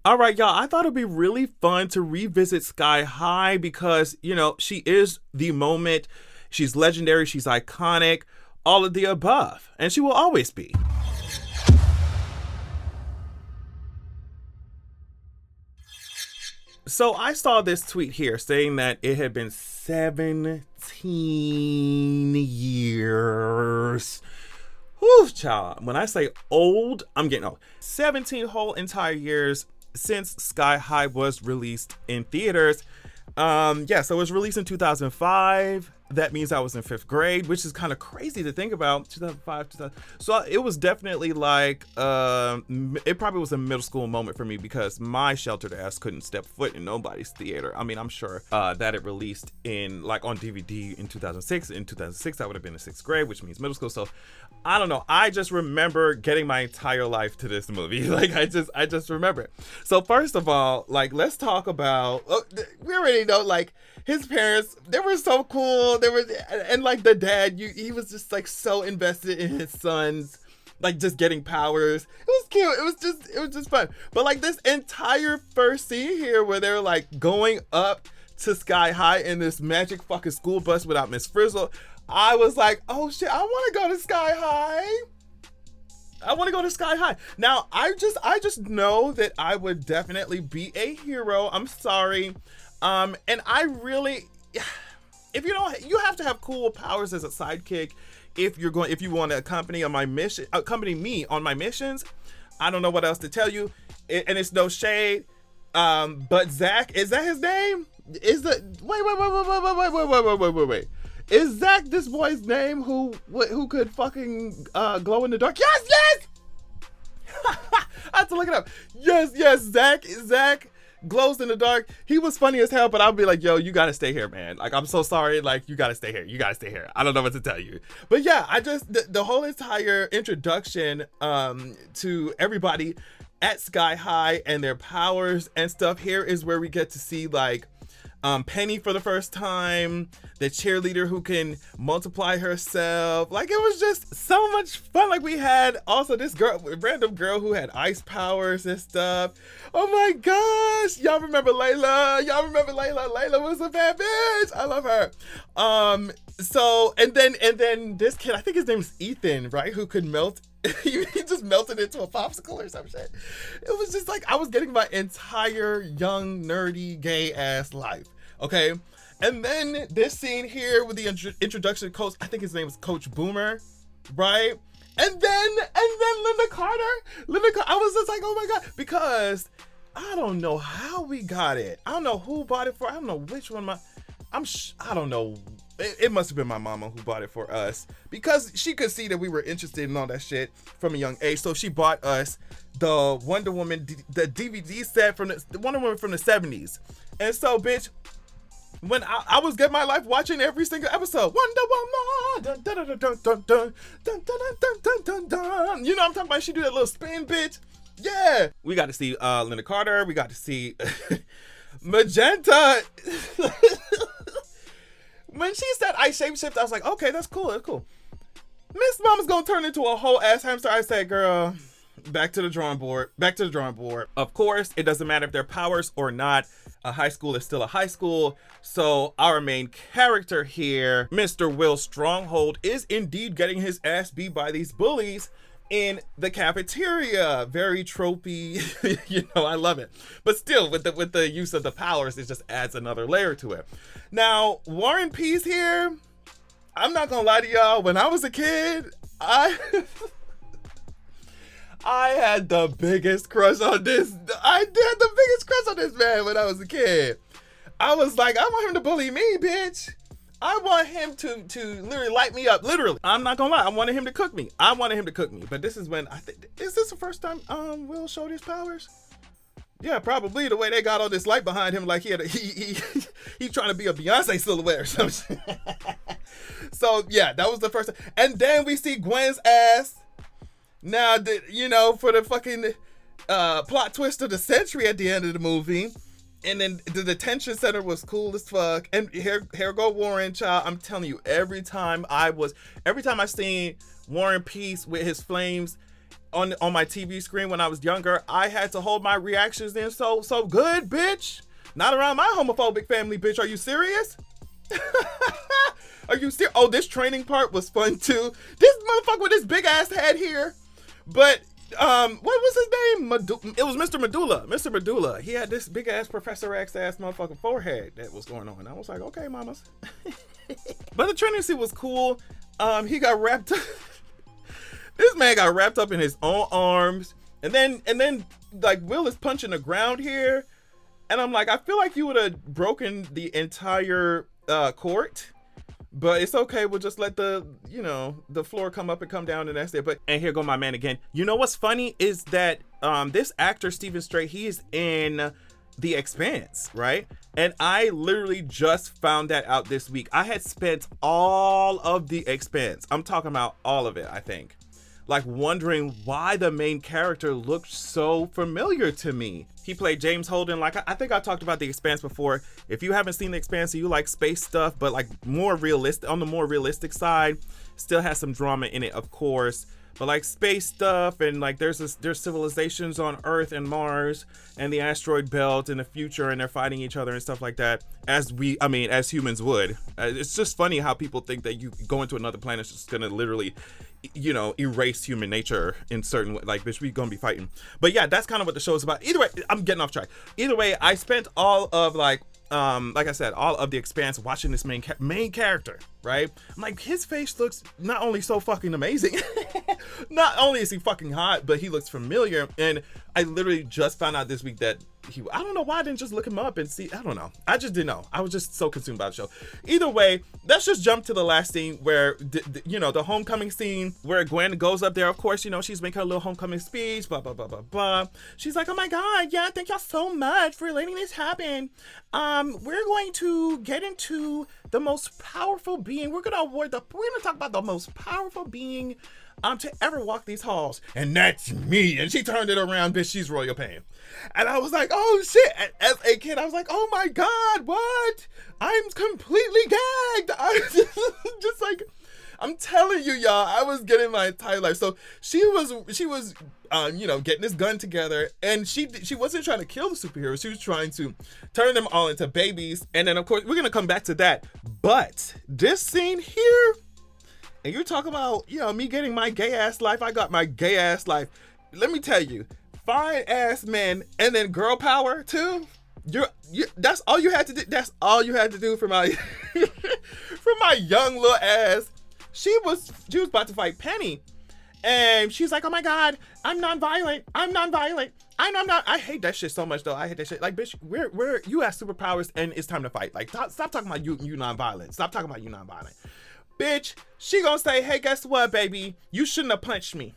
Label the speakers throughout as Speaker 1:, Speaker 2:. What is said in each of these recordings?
Speaker 1: All right, y'all. I thought it'd be really fun to revisit Sky High because, she is the moment. She's legendary. She's iconic. All of the above. And she will always be. So I saw this tweet here saying that it had been 17 years. Whew, child. When I say old, I'm getting old. 17 whole entire years since Sky High was released in theaters. So it was released in 2005. That means I was in fifth grade, which is kind of crazy to think about. 2005, 2000. So it was definitely like, it probably was a middle school moment for me because my sheltered ass couldn't step foot in nobody's theater. I mean, I'm sure that it released in like on DVD in 2006. In 2006, I would have been in sixth grade, which means middle school. So I don't know. I just remember getting my entire life to this movie. Like I just remember it. So first of all, like let's talk about. We already know like his parents. They were so cool. They were, and like the dad, he was just like so invested in his sons, like just getting powers. It was cute. It was just fun. But like this entire first scene here, where they're like going up to Sky High in this magic fucking school bus without Miss Frizzle. I was like, oh shit, I want to go to Sky High. I want to go to Sky High. Now, I just know that I would definitely be a hero. I'm sorry. And I really, if you have to have cool powers as a sidekick if you want to accompany me on my missions. I don't know what else to tell you. And it's no shade. But Zach, is that his name? Wait. Is Zach this boy's name who could fucking glow in the dark? Yes! I have to look it up. Yes, Zach glows in the dark. He was funny as hell, but I'll be like, yo, you gotta stay here, man. Like, I'm so sorry. Like, you gotta stay here. I don't know what to tell you. But yeah, I just, the whole entire introduction to everybody at Sky High and their powers and stuff here is where we get to see like Penny for the first time, the cheerleader who can multiply herself. Like, it was just so much fun. Like, we had also this random girl who had ice powers and stuff. Oh my gosh, y'all remember Layla? Layla was a bad bitch. I love her. So and then this kid, I think his name is Ethan, right, who could melt. He just melted into a popsicle or some shit. It was just like I was getting my entire young, nerdy, gay ass life. Okay. And then this scene here with the introduction of Coach, I think his name is Coach Boomer, right? And then Linda Carter. I was just like, oh my God, because I don't know how we got it. I don't know who bought it for. I don't know which one I don't know. It must have been my mama who bought it for us because she could see that we were interested in all that shit from a young age. So she bought us the Wonder Woman, the DVD set from the Wonder Woman from the 70s. And so, bitch, when I was getting my life watching every single episode, Wonder Woman, dun, dun, dun, dun, dun, dun, dun, dun, dun, dun, dun, dun. You know what I'm talking about? She do that little spin, bitch. Yeah. We got to see Linda Carter. We got to see Magenta. When she said I shapeshift, I was like, okay, that's cool. Miss Mama's gonna turn into a whole ass hamster. I said, girl, back to the drawing board. Of course, it doesn't matter if they're powers or not. A high school is still a high school. So our main character here, Mr. Will Stronghold, is indeed getting his ass beat by these bullies in the cafeteria. Very tropey. I love it. But still, with the use of the powers, it just adds another layer to it. Now, Warren Peace here, I'm not gonna lie to y'all, when I was a kid, I had the biggest crush on this. I had the biggest crush on this man when I was a kid. I was like, I want him to bully me, bitch. I want him to literally light me up. Literally. I'm not gonna lie. I wanted him to cook me. But this is when is this the first time Will showed his powers? Yeah, probably. The way they got all this light behind him, like he trying to be a Beyonce silhouette or something. So yeah, that was the first time. And then we see Gwen's ass. Now, for the fucking plot twist of the century at the end of the movie. And then the detention center was cool as fuck. And here go Warren, child. I'm telling you, every time I seen Warren Peace with his flames, on my TV screen when I was younger, I had to hold my reactions in so good, bitch. Not around my homophobic family, bitch. Are you serious? Are you serious? Oh, this training part was fun too. This motherfucker with this big ass head here. But what was his name? It was Mr. Medulla. Mr. Medulla. He had this big ass Professor X ass motherfucking forehead that was going on. I was like, okay, mamas. But the training scene was cool. He got wrapped up. This man got wrapped up in his own arms. And then like Will is punching the ground here. And I'm like, I feel like you would have broken the entire court. But it's okay. We'll just let the floor come up and come down, and that's it. And here go my man again. You know what's funny is that this actor, Stephen Strait, he is in The Expanse, right? And I literally just found that out this week. I had spent all of The Expanse, I'm talking about all of it, I think, like wondering why the main character looked so familiar to me. He played James Holden. Like, I think I talked about The Expanse before. If you haven't seen The Expanse, you like space stuff, but like more realistic, on the more realistic side, still has some drama in it, of course. But like space stuff, and like there's civilizations on Earth and Mars and the asteroid belt in the future, and they're fighting each other and stuff like that, as humans would. It's just funny how people think that you go into another planet is just gonna literally, erase human nature in certain way. Like, bitch, we gonna be fighting. But yeah, that's kind of what the show is about. Either way, I'm getting off track. Either way, I spent all of like I said, all of The Expanse watching this main character, right? I'm like, his face looks not only so fucking amazing, not only is he fucking hot, but he looks familiar. And I literally just found out this week that I don't know why I didn't just look him up and see. I don't know. I just didn't know. I was just so consumed by the show. Either way, let's just jump to the last scene where, the homecoming scene where Gwen goes up there. Of course, she's making her little homecoming speech, blah, blah, blah, blah, blah. She's like, oh my God, yeah, thank y'all so much for letting this happen. We're going to get into the most powerful being. We're going to talk about the most powerful being to ever walk these halls, and that's me. And she turned it around, bitch, she's Royal Pain. And I was like, oh shit. As a kid, I was like, oh my God, what? I'm completely gagged. I just like, I'm telling you, y'all, I was getting my entire life. So she was getting this gun together, and she wasn't trying to kill the superheroes. She was trying to turn them all into babies. And then, of course, we're gonna come back to that. But this scene here, and you're talking about, me getting my gay ass life. I got my gay ass life. Let me tell you, fine ass men, and then girl power too. That's all you had to do. That's all you had to do for my for my young little ass. She was about to fight Penny, and she's like, oh my God, I'm nonviolent. I hate that shit so much though. I hate that shit. Like, bitch, you have superpowers and it's time to fight. Like, stop talking about you nonviolent. Stop talking about you nonviolent. Bitch, she gonna say, hey, guess what, baby? You shouldn't have punched me.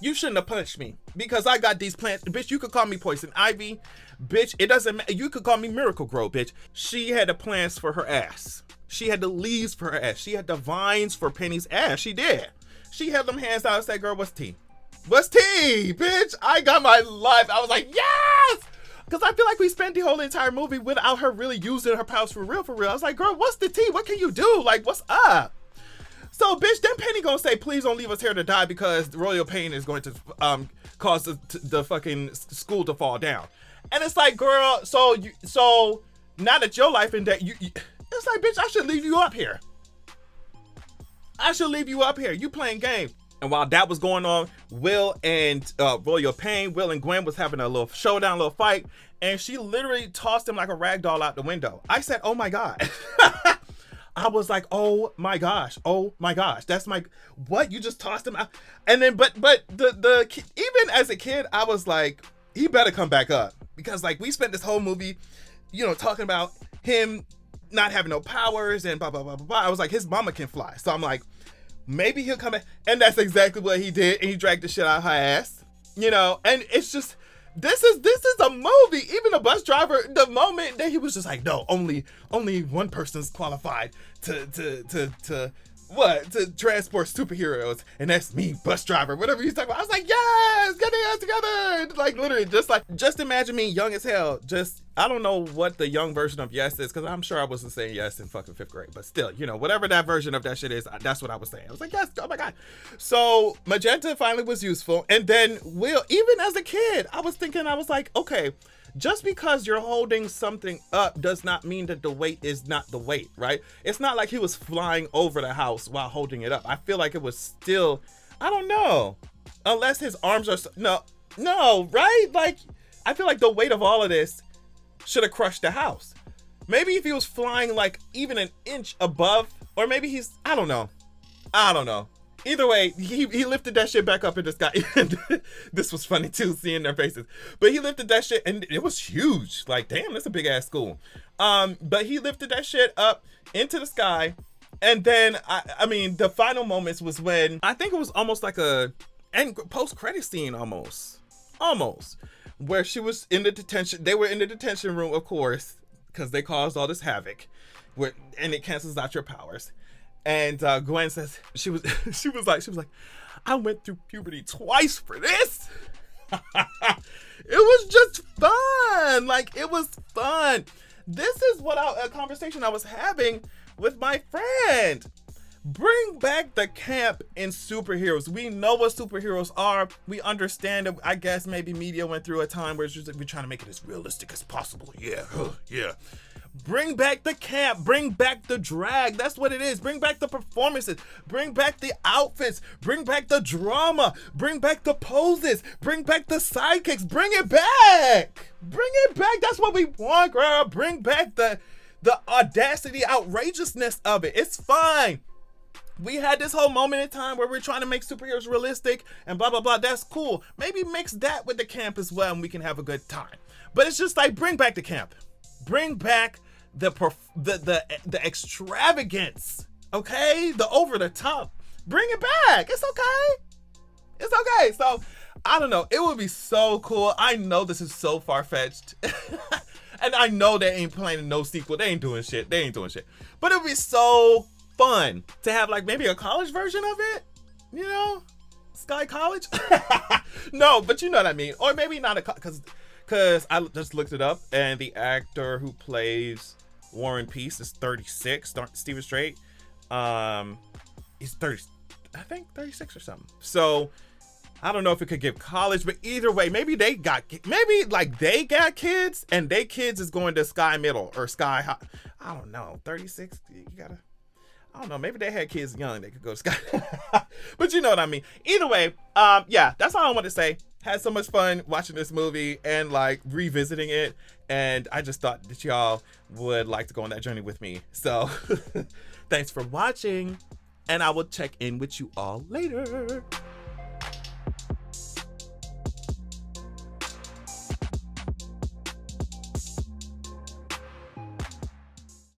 Speaker 1: You shouldn't have punched me because I got these plants. Bitch, you could call me Poison Ivy. Bitch, it doesn't matter. You could call me Miracle Grow, bitch. She had the plants for her ass. She had the leaves for her ass. She had the vines for Penny's ass. She did. She held them hands out and said, girl, what's tea? What's tea, bitch? I got my life. I was like, yes! Because I feel like we spent the whole entire movie without her really using her powers for real, I was like, girl, what's the tea? What can you do? Like, what's up? So, bitch, then Penny gonna say, please don't leave us here to die because Royal Pain is going to cause the fucking school to fall down. And it's like, girl, so now that your life in that, it's like, bitch, I should leave you up here. You playing game. And while that was going on, Will and Royal Pain, Will and Gwen was having a little showdown, little fight, and she literally tossed him like a rag doll out the window. I said, oh my God. I was like, oh my gosh, that's what, you just tossed him out? And then, but the even as a kid, I was like, he better come back up, because like we spent this whole movie, talking about him not having no powers and blah, blah, blah, blah, blah. I was like, his mama can fly. So I'm like, maybe he'll come back. And that's exactly what he did. And he dragged the shit out of her ass, and it's just, this is a movie. Even the bus driver, the moment that he was just like, no, only one person's qualified to what, to transport superheroes, and that's me, bus driver, whatever he's talking about. I was like, yes, get the ass together. Like literally, just imagine me young as hell. Just, I don't know what the young version of yes is, because I'm sure I wasn't saying yes in fucking 5th grade, but still, you know, whatever that version of that shit is, that's what I was saying. I was like, yes, oh my God. So magenta finally was useful, and then Will, even as a kid, I was like, okay, just because you're holding something up does not mean that the weight is not the weight, right? It's not like he was flying over the house while holding it up. I feel like it was still, I don't know, unless his arms are, no, right? Like, I feel like the weight of all of this should have crushed the house. Maybe if he was flying like even an inch above, or maybe he's, I don't know. Either way, he lifted that shit back up in the sky. This was funny too, seeing their faces. But he lifted that shit, and it was huge. Like, damn, that's a big ass school. But he lifted that shit up into the sky, and then I mean, the final moments was when I think it was almost like a end post credit scene, almost, where she was in the detention. They were in the detention room, of course, because they caused all this havoc, and it cancels out your powers. And Gwen says she was like, I went through puberty twice for this. It was just fun. Like, it was fun. This is what a conversation I was having with my friend. Bring back the camp in superheroes. We know what superheroes are. We understand it. I guess maybe media went through a time where it's just like, we're trying to make it as realistic as possible. Yeah. Bring back the camp. Bring back the drag. That's what it is. Bring back the performances. Bring back the outfits. Bring back the drama. Bring back the poses. Bring back the sidekicks. Bring it back. Bring it back. That's what we want, girl. Bring back the audacity, outrageousness of it. It's fine. We had this whole moment in time where we're trying to make superheroes realistic and blah, blah, blah. That's cool. Maybe mix that with the camp as well, and we can have a good time. But it's just like, bring back the camp. Bring back the extravagance, okay? The over the top. Bring it back. It's okay. So, I don't know. It would be so cool. I know this is so far-fetched. And I know they ain't planning no sequel. They ain't doing shit. But it would be so fun to have like maybe a college version of it. You know? Sky College? No, but you know what I mean. Or maybe not because I just looked it up, and the actor who plays Warren Peace is 36. Stephen Strait, he's 30, I think 36 or something. So I don't know if it could give college, but either way, maybe they got kids, and they kids is going to Sky Middle or Sky High. I don't know. 36. You gotta. I don't know. Maybe they had kids young. They could go to Sky. But you know what I mean. Either way, yeah, that's all I want to say. Had so much fun watching this movie and like revisiting it, and I just thought that y'all would like to go on that journey with me. So thanks for watching, and I will check in with you all later.